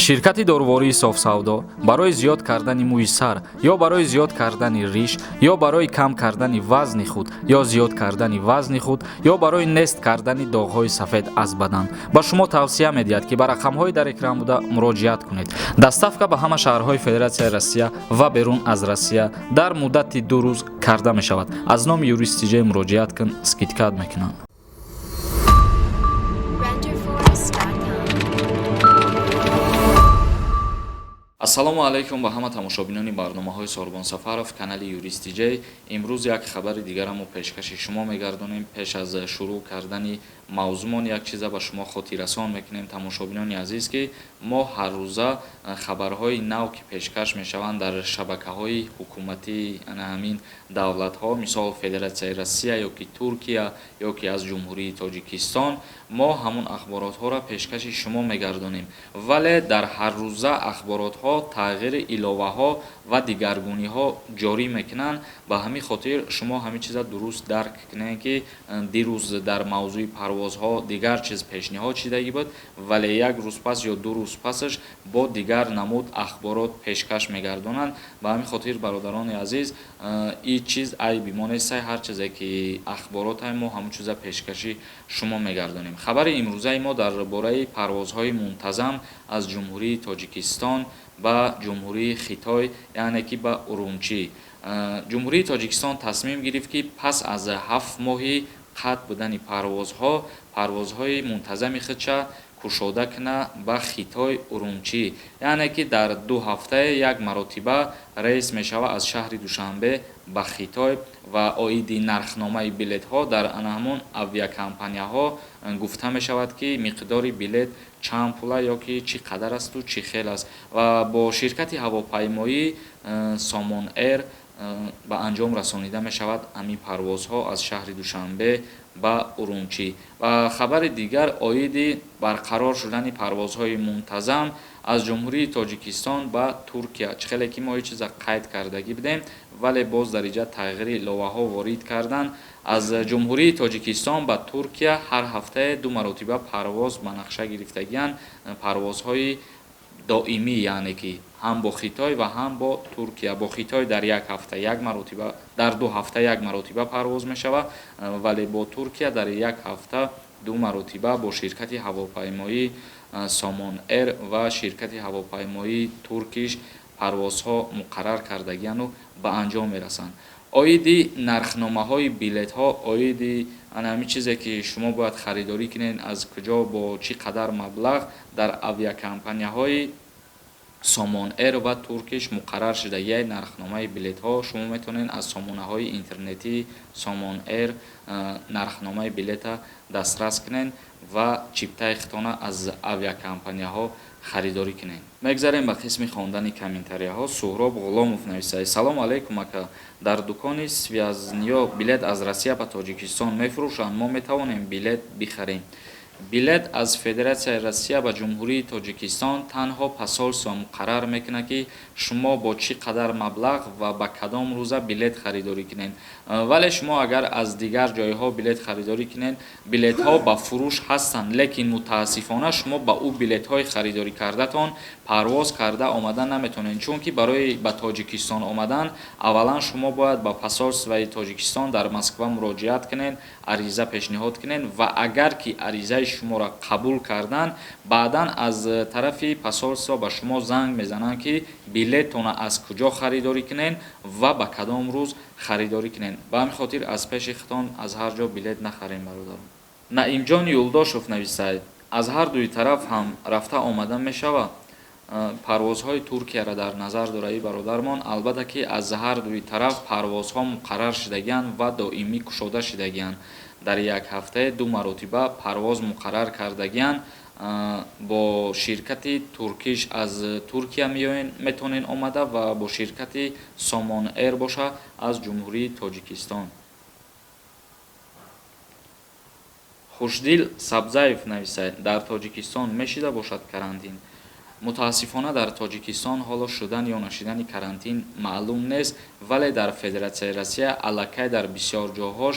ширкати дорувории софсавдо барои зиёд кардани мӯи сар ё барои зиёд кардани риш ё барои кам кардани вазни худ ё зиёд кардани вазни худ ё барои нест кардани доғҳои сафед аз бадан ба шумо тавсия медиҳад ки ба рақамҳои дар экран буда муроҷиат кунед. доставка ба ҳама шаҳрҳои федератсияи россия ва берун аз россия дар муддати 2 рӯз карда мешавад. аз номи юристи ҷей муроҷиат кун, скидкат мекунанд. ассалому алайкум ба ҳама тамошобинони барномаҳои Сорбон Сафаров канали Юристи Ҷей. имрӯз як хабари дигарамо пешкаши шумо мегардонем. пеш аз шурӯъ кардани мавзӯъмон як чиза ба шумо хотиррасон мекунем тамошобинони азиз ки мо ҳаррӯза хабарҳои нав ки пешкаш мешаванд дар шабакаҳои ҳукуматии ҳамин давлатҳо, мисол Федератсияи Россия ё ки Туркия ё ки аз Ҷумҳурии Тоҷикистон, мо ҳамун ахборотҳоро пешкаши шумо мегардонем. вале дар ҳаррӯза ахборотҳо тағйири иловаҳо ва дигаргуниҳо ҷорӣ мекунанд. ба ҳамин хотир шумо ҳамин чиза дуруст дарк кунед ки дирӯз дар мавзӯи парвозҳо дигар чиз пешниҳод шидагӣ буд, вале як рӯз пас ё 2 рӯз пасаш бо дигар намуд ахборот пешкаш мегардонанд. ба ҳамин хотир бародарони азиз, ин чиз айби мо нестай. ҳар чизе ки ахборотаи мо ҳамун чиза пешкаши шумо мегардонем. хабари имрӯзаи мо дар бораи парвозҳои мунтазам аз Ҷумҳурии Тоҷикистон ба Ҷумҳурии Хитой, яъне ки ба Урумчи. Ҷумҳурии Тоҷикистон тасмим гирифт ки пас аз 7 моҳи қатъ будани парвозҳои мунтазами худша кушода куна ба Хитой Урумчи, яъне ки дар 2 ҳафтае як маротиба рейс мешава аз шаҳри Душанбе ба Хитой ва оиди нархномаи билетҳо дар ҳамон авиакомпанияҳо гуфта мешавад ки миқдори билет чанд пула ё ки чӣ қадар асту чӣ хел аст. ва бо ширкати ҳавопаймоӣ Somon Air ба анҷом расонида мешавад ҳамин парвозҳо аз шаҳри Душанбе ба Урумчи. ва хабари дигар оиди барқарор шудани парвозҳои мунтазам аз Ҷумҳурии Тоҷикистон ба Туркия. чихеле ки мо ҳеҷ чиза қайд кардагӣ будем, вале боз дар инҷа тағйири иловаҳо ворид карданд. аз Ҷумҳурии Тоҷикистон ба Туркия ҳар ҳафтае 2 маротиба парвоз ба нақша гирифтагиянд, парвозҳои доимӣ, яъне ки ҳам бо Хитой ва ҳам бо Туркия. бо Хитой дар 1 ҳафта 1 маротиба, дар 2 ҳафта 1 маротиба парвоз мешавад, вале бо Туркия дар 1 ҳафта 2 маротиба бо ширкати ҳавопаймоии Somon Air ва ширкати ҳавопаймоии Turkish парвозҳо муқаррар кардагияну ба анҷом мерасанд. оиди нархномаҳои билетҳо, оиди ҳамин чизе ки шумо бояд харидорӣ кунед аз куҷо бо чӣ қадар маблағ дар авиакомпанияҳои Somon Air ва Turkish муқаррар шудагии нархномаи билетҳо шумо метавонед аз сомонаҳои интернетии Somon Air нархномаи билета дастрас кунед ва чиптаи хитона аз авиакомпанияҳо харидорӣ кунед. мегзарем ба қисми хондани комментарияҳо. Суҳроб Ғуломов нависад: салому алайкум ака, дар дукони связнё билет аз Россия ба Тоҷикистон мефурӯшанд, мо метавонем билет бихарем. билет аз Федератсияи Россия ба Ҷумҳурии Тоҷикистон танҳо посолство муқаррар мекунад ки шумо бо чӣ қадар маблағ ва ба кадом рӯза билет харидорӣ кунед. вале шумо агар аз дигар ҷойҳо билет харидорӣ кунед, билетҳо ба фурӯш ҳастанд, лекин мутаассифона шумо ба ӯ билетҳои харидорӣ кардатон парвоз карда омадан наметавонед, чунки барои ба Тоҷикистон омадан аввалан шумо бояд ба посолствои Тоҷикистон дар Москва муроҷиат кунед, ариза пешниҳод кунед ва агар ки аризаи шуморо қабул карданд, баъдан аз тарафи посолство ба шумо занг мезананд ки билеттона аз куҷо харидорӣ кунед ва ба кадом рӯз харидорӣ кунед. ба ҳамин хотир аз пеши хитон аз ҳар ҷо билет нахарем бародарон. Наимҷон Юлдошев нависад: аз ҳар дуи тараф ҳам рафта омадан мешавад. парвозҳои Туркияро дар назар дораи бародармон, албатта ки аз ҳар дуи тараф парвозҳо муқаррар шудагиянд ва доимӣ кушода шудагиянд. дар 1 ҳафтае 2 маротиба парвоз муқаррар кардагиянд. бо ширкати Turkish аз Туркия метавонед омада ва бо ширкати Somon Air боша аз Ҷумҳурии Тоҷикистон. Хушдил Сабзаев нависад: дар Тоҷикистон мешида бошад карантин. мутаассифона дар Тоҷикистон ҳоло шудан ё нашидани карантин маълум нест, вале дар Федератсияи Россия аллакай дар бисёр ҷоҳош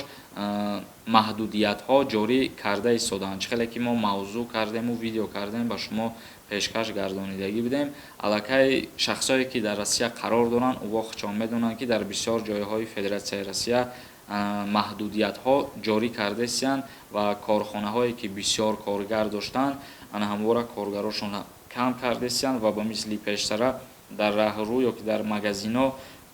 маҳдудиятҳо ҷорӣ карда истоданд. чихеле ки мо мавзӯъ кардему видео кардем ба шумо пешкаш гардонидагӣ бидем. Аллакай шахсое ки дар Россия қарор доранд увохчон медонанд ки дар бисёр ҷойҳои Федератсияи Россия маҳдудиятҳо ҷорӣ кардесиянд ва корхонаҳое ки бисёр коргар доштанд ҳамвора коргарошонро кам кардесиянд ва ба мисли пештара дар раҳрӯ ёки дар магазинҳо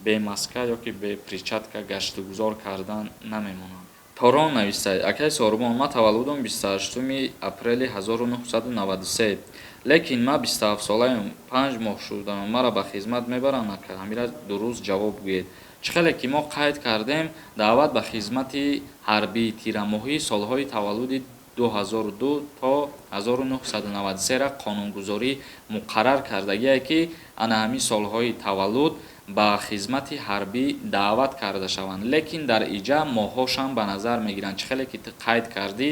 бемаска ёки бепричатка гаштугузор кардан намемонанд. Торон нависад: акай Сорбон, ма таваллудам 28 апрели 1993, лекин ма 27 солаям, 5 моҳ шудам, мара ба хизмат мебаранд ака, ҳамира дуруст ҷавоб гӯед. Чӣ хеле ки мо қайд кардем даъват ба хизмати ҳарбии тирамоҳӣ солҳои таваллуди 2002 то 1993 қонунгузорӣ муқаррар кардагие ки ана ҳамин солҳои таваллуд ба хизмати ҳарбӣ даъват карда шаванд, лекин дар иҷа моҳҳошам ба назар мегиранд. Чӣ хеле ки ту қайд кардӣ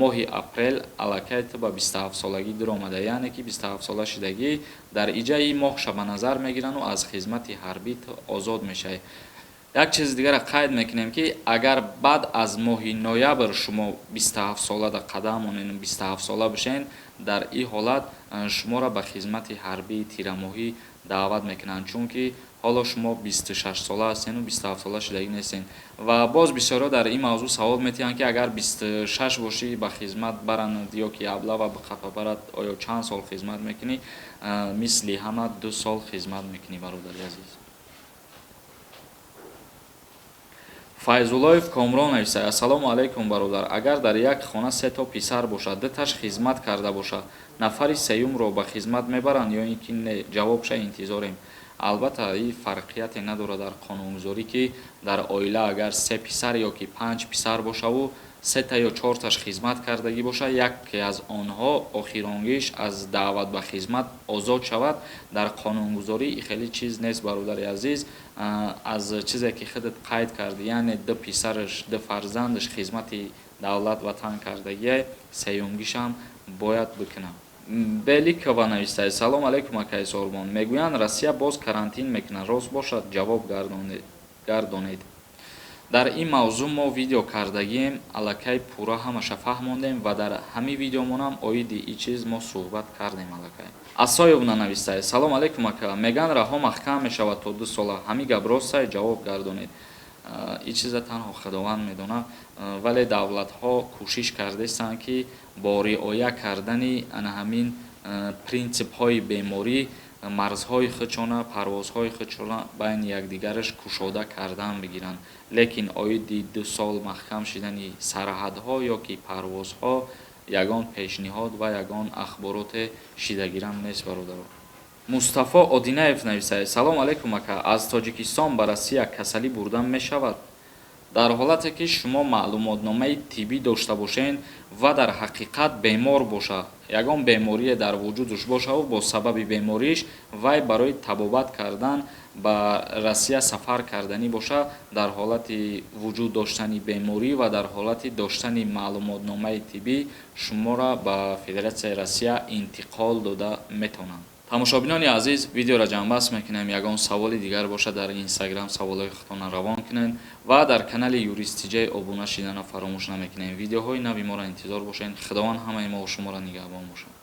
моҳи апрел аллакай ту ба 27 солагӣ дуромада, яъне ки 27 сола шидагӣ дар иҷа ин моҳша ба назар мегирану аз хизмати ҳарбӣ ту озод мешавӣ. як чизи дигара қайд мекунем ки агар баъд аз моҳи ноябр шумо 27 солада қадам монед, 27 сола бишен, дар ин ҳолат шуморо ба хизмати ҳарбии тирамоҳӣ даъват мекунанд, чунки ҳоло шумо 26 сола ҳастену 27 сола шудагӣ нестен. Ва боз бисёрҳо дар ин мавзӯъ савол метиҳанд ки агар 26 бошӣ ба хизмат баранд ё ки аблава ба қафа барад, оё чанд сол хизмат мекунӣ? Мисли ҳама 2 сол хизмат мекунӣ, бародари азиз. Файзуллоев Комрон нависад: ассалому алайкум бародар, агар дар як хона 3 то писар бошад, 2таш хизмат карда бошад, нафари сеюмро ба хизмат мебаранд ё ин ки не? Ҷавобша интизорем. Албатта ин фарқияте надорад дар қонунгузорӣ ки дар оила агар 3 писар ё ки 5 писар бошаву 3 та ё 4 таш хизмат кардагӣ бошад, яке аз онҳо охиронгиш аз даъват ба хизмат озод шавад, дар қонунгузорӣ ин хеле чиз нест, бародари азиз. Аз чизе ки худат қайд кардӣ, яъне 2 писараш, 2 фарзандаш хизмати давлат ватан кардагие, сеюмгишам бояд бикунад. Беликова нависад: салом алейкум акай Сорбон, мегӯянд Россия боз карантин мекунад, рост бошад? Ҷавоб гардонед. Дар ин мавзӯъ мо видео кардагием, аллакай пурра ҳамаша фаҳмондем ва дар ҳамин видеомонам оиди ин чиз мо суҳбат кардем. Аллакай Асоевна нависад: салом алейкум ака, меган раҳо маҳкам мешавад то 2 сола, ҳамин гап ростае? Ҷавоб гардонед. ин чиза танҳо худованд медонад, вале давлатҳо кӯшиш кардестанд ки бо риоя кардани ана ҳамин принсипҳои беморӣ марзҳои худшона, парвозҳои худшона байни якдигараш кушода кардан бигиранд, лекин оиди 2 сол маҳкам шидани сарҳадҳо ё ки парвозҳо ягон пешниҳод ва ягон ахбороте шидагирам нест, бародаро. Мустафо Одинаев нависад: салом алейкум ака, аз Тоҷикистон ба Россия касалӣ бурдан мешавад? дар ҳолате ки шумо маълумотномаи тиббӣ дошта бошед ва дар ҳақиқат бемор боша, ягон беморие дар вуҷудаш бошаву бо сабаби бемориш вай барои табобат кардан ба Россия сафар карданӣ боша, дар ҳолати вуҷуд доштани беморӣ ва дар ҳолати доштани маълумотномаи тиббӣ шуморо ба Федератсияи Россия интиқол дода метавонанд. тамошобинони азиз, видеоро ҷамъбаст мекунем. Ягон саволи дигар бошад дар Instagram саволҳои худтонро равон кунед ва дар канали Юристиҷей обуна шиданро фаромӯш намекунем. Видеоҳои нави моро интизор бошед. Худованд ҳамаи мо шуморо нигаҳбон бошад.